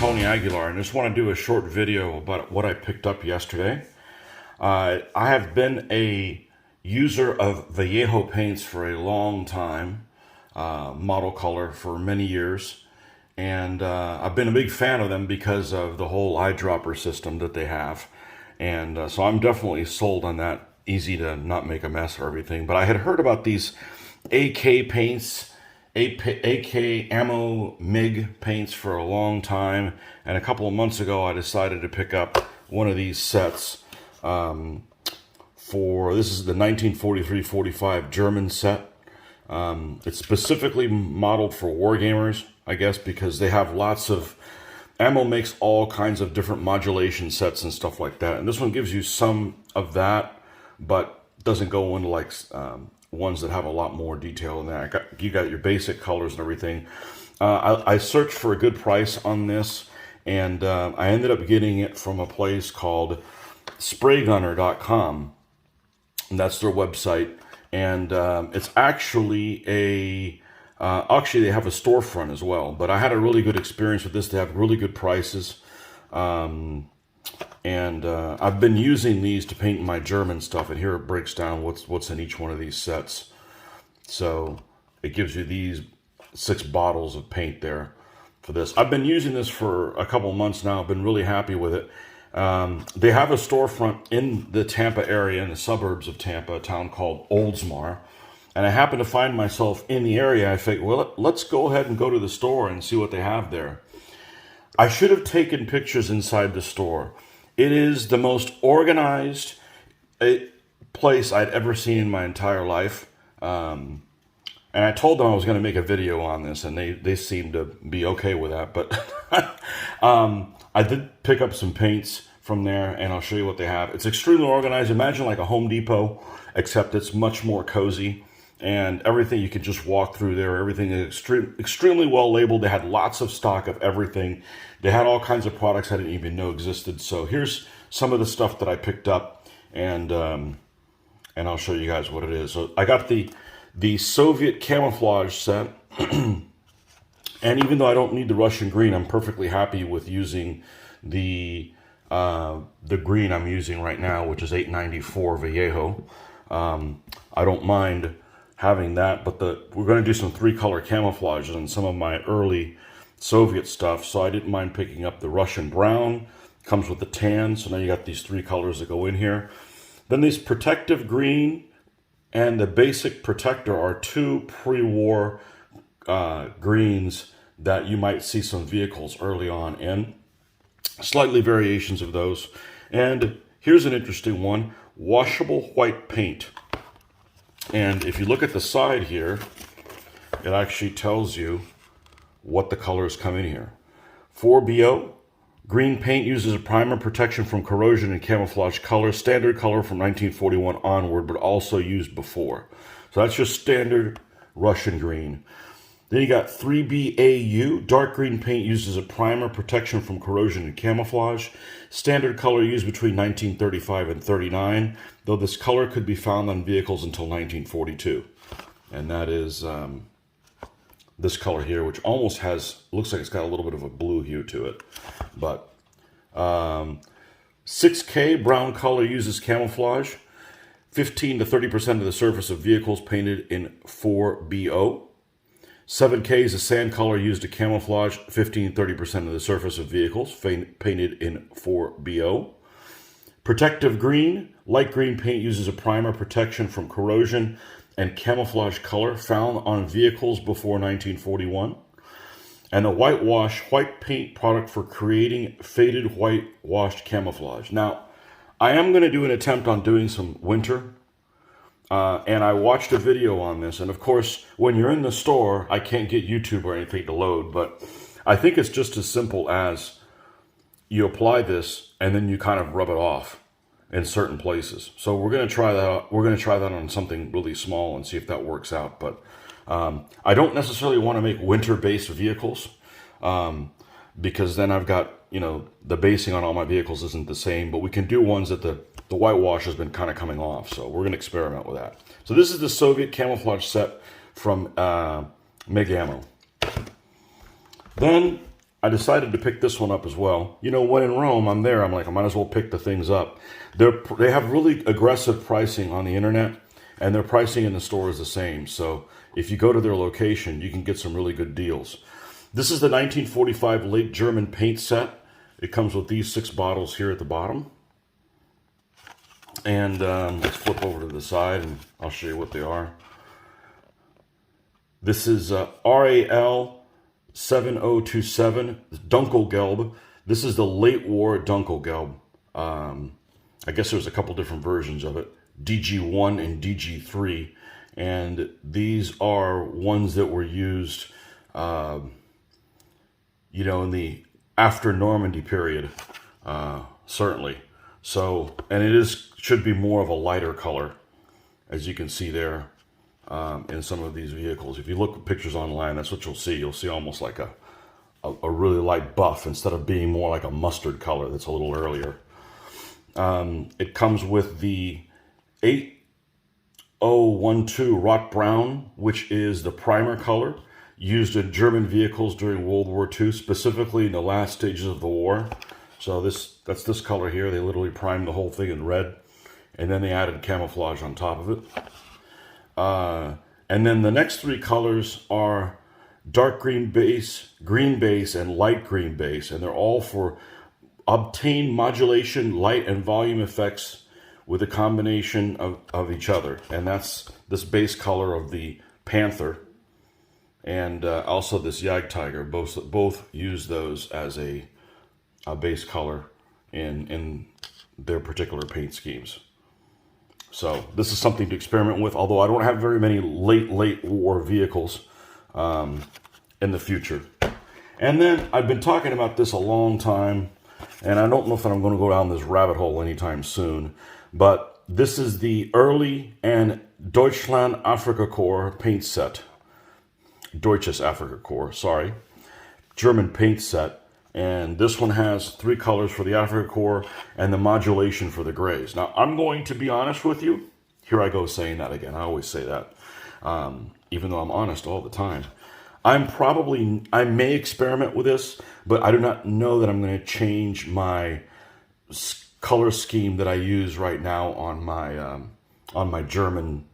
Tony Aguilar, and I just want to do a short video about what I picked up yesterday. I have been a user of Vallejo paints for a long time, model color for many years, and I've been a big fan of them because of the whole eyedropper system that they have, and so I'm definitely sold on that. Easy to not make a mess or everything, but I had heard about these AK paints, AK Ammo Mig paints for a long time, and a couple of months ago I decided to pick up one of these sets. This is the 1943-45 German set. It's specifically modeled for wargamers, I guess, because they have lots of ammo, makes all kinds of different modulation sets and stuff like that, and this one gives you some of that, but doesn't go into like ones that have a lot more detail than that. You got your basic colors and everything. I searched for a good price on this, and I ended up getting it from a place called spraygunner.com, and that's their website. And it's actually actually they have a storefront as well, but I had a really good experience with this. They have really good prices. I've been using these to paint my German stuff, and here it breaks down what's in each one of these sets. So it gives you these 6 bottles of paint there for this. I've been using this for a couple months now. I've been really happy with it. They have a storefront in the Tampa area, in the suburbs of Tampa, a town called Oldsmar. And I happened to find myself in the area. I figured, well, let's go ahead and go to the store and see what they have there. I should have taken pictures inside the store. It is the most organized place I'd ever seen in my entire life. And I told them I was going to make a video on this, and they seemed to be okay with that. But I did pick up some paints from there, and I'll show you what they have. It's extremely organized. Imagine like a Home Depot, except it's much more cozy. And everything, you can just walk through there. Everything is extremely well labeled. They had lots of stock of everything. They had all kinds of products I didn't even know existed. So here's some of the stuff that I picked up, and I'll show you guys what it is. So I got the Soviet camouflage set, and even though I don't need the Russian green, I'm perfectly happy with using the green I'm using right now, which is 894 Vallejo. I don't mind having that, but we're going to do some 3-color camouflages on some of my early Soviet stuff, so I didn't mind picking up the Russian brown. Comes with the tan, so now you got these 3 colors that go in here. Then these protective green and the basic protector are 2 pre-war greens that you might see some vehicles early on in. Slightly variations of those. And here's an interesting one, washable white paint. And if you look at the side here, it actually tells you what the colors come in here. 4BO, green paint uses a primer protection from corrosion and camouflage color, standard color from 1941 onward, but also used before. So that's just standard Russian green. Then you got 3BAU, dark green paint uses a primer protection from corrosion and camouflage. Standard color used between 1935 and 39, though this color could be found on vehicles until 1942. And that is this color here, which almost looks like it's got a little bit of a blue hue to it. But 6K, brown color uses camouflage. 15 to 30% of the surface of vehicles painted in 4BO. 7K is a sand color used to camouflage 15-30% of the surface of vehicles painted in 4BO. Protective green, light green paint uses a primer protection from corrosion and camouflage color found on vehicles before 1941. And a whitewash, white paint product for creating faded white washed camouflage. Now, I am going to do an attempt on doing some winter. And I watched a video on this, and of course, when you're in the store, I can't get YouTube or anything to load, but I think it's just as simple as you apply this, and then you kind of rub it off in certain places. So we're going to try that out. We're going to try that on something really small and see if that works out. But I don't necessarily want to make winter-based vehicles, because then I've got, the basing on all my vehicles isn't the same, but we can do ones that the whitewash has been kind of coming off, so we're going to experiment with that. So this is the Soviet camouflage set from Mig Ammo. Then I decided to pick this one up as well. You know, when in Rome, I'm there. I'm like, I might as well pick the things up. They have really aggressive pricing on the internet, and their pricing in the store is the same. So if you go to their location, you can get some really good deals. This is the 1945 late German paint set. It comes with these 6 bottles here at the bottom. And let's flip over to the side, and I'll show you what they are. This is RAL 7027 Dunkelgelb. This is the late war Dunkelgelb. I guess there's a couple different versions of it. DG1 and DG3. And these are ones that were used, you know, in the after Normandy period, certainly. So, and it should be more of a lighter color, as you can see there. In some of these vehicles, if you look at pictures online, that's what you'll see. You'll see almost like a really light buff instead of being more like a mustard color that's a little earlier. It comes with the 8012 Rot Brown, which is the primer color used in German vehicles during World War II, specifically in the last stages of the war. So that's this color here. They literally primed the whole thing in red, and then they added camouflage on top of it. And then the next 3 colors are dark green base, and light green base. And they're all for obtain modulation, light, and volume effects with a combination of each other. And that's this base color of the Panther and also this Jagdtiger. Both use those as a base color in their particular paint schemes. So this is something to experiment with, although I don't have very many late war vehicles in the future. And then I've been talking about this a long time, and I don't know if I'm going to go down this rabbit hole anytime soon, but this is the early and Deutschland Afrika Korps paint set. Deutsches Afrika Korps, sorry. German paint set. And this one has 3 colors for the Afrika Korps and the modulation for the grays. Now, I'm going to be honest with you. Here I go saying that again. I always say that, even though I'm honest all the time. I may experiment with this, but I do not know that I'm going to change my color scheme that I use right now on my German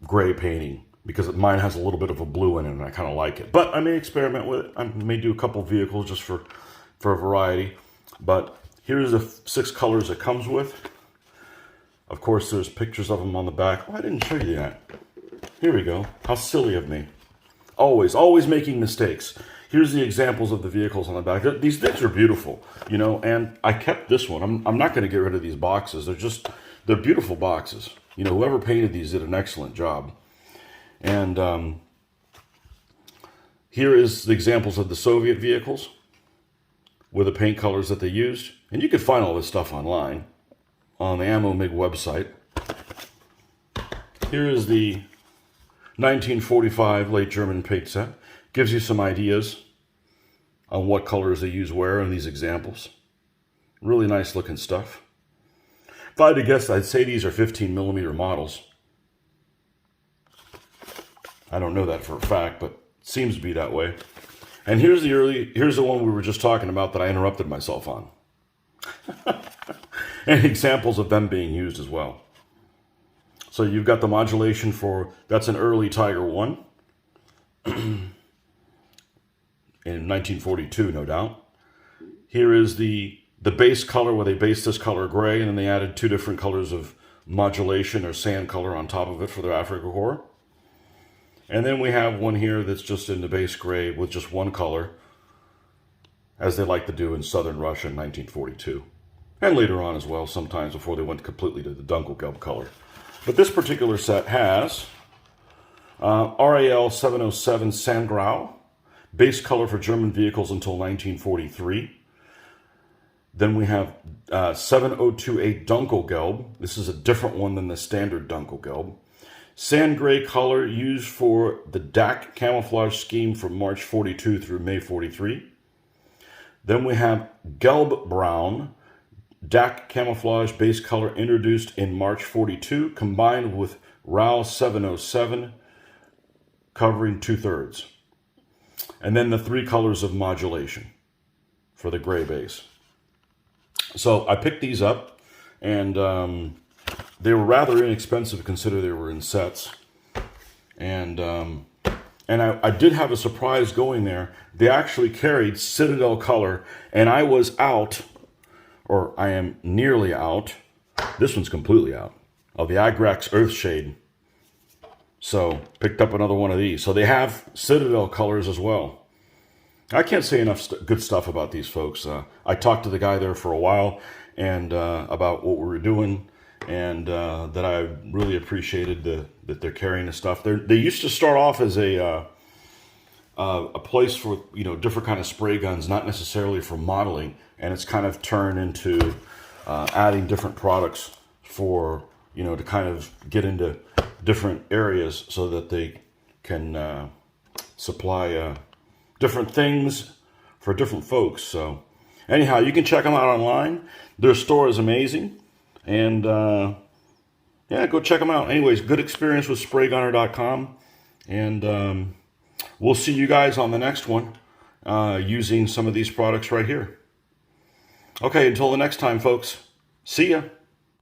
gray painting, because mine has a little bit of a blue in it and I kind of like it. But I may experiment with it. I may do a couple vehicles just for a variety. But here's the 6 colors it comes with. Of course, there's pictures of them on the back. Oh, I didn't show you that. Here we go. How silly of me. Always making mistakes. Here's the examples of the vehicles on the back. These things are beautiful, you know, and I kept this one. I'm not going to get rid of these boxes. They're beautiful boxes. You know, whoever painted these did an excellent job. And here is the examples of the Soviet vehicles with the paint colors that they used. And you can find all this stuff online on the Ammo Mig website. Here is the 1945 late German paint set. Gives you some ideas on what colors they use where in these examples. Really nice looking stuff. If I had to guess, I'd say these are 15mm models. I don't know that for a fact, but it seems to be that way. And here's the one we were just talking about that I interrupted myself on. And examples of them being used as well. So you've got the modulation that's an early Tiger 1. In 1942, no doubt. Here is the base color where they based this color gray, and then they added 2 different colors of modulation or sand color on top of it for their Afrika Korps. And then we have one here that's just in the base gray with just 1 color, as they like to do in southern Russia in 1942. And later on as well, sometimes before they went completely to the Dunkelgelb color. But this particular set has RAL 707 Sandgrau, base color for German vehicles until 1943. Then we have 7028 Dunkelgelb. This is a different one than the standard Dunkelgelb. Sand gray color used for the DAC camouflage scheme from March 42 through May 43. Then we have Gelb Brown, DAC camouflage base color introduced in March 42, combined with RAL 707, covering 2/3. and then the 3 colors of modulation for the gray base. So I picked these up, and they were rather inexpensive considering they were in sets. And I did have a surprise going there. They actually carried Citadel color, and I was out, or I am nearly out. This one's completely out, of the Agrax Earthshade. So picked up another one of these. So they have Citadel colors as well. I can't say enough good stuff about these folks. I talked to the guy there for a while and about what we were doing, and that I really appreciated that they're carrying the stuff. They used to start off as a place for, you know, different kind of spray guns, not necessarily for modeling, and it's kind of turned into adding different products for, you know, to kind of get into different areas so that they can supply different things for different folks. So anyhow, you can check them out online. Their store is amazing, and yeah, go check them out. Anyways, good experience with spraygunner.com, and we'll see you guys on the next one using some of these products right here. Okay, until the next time, folks. See ya.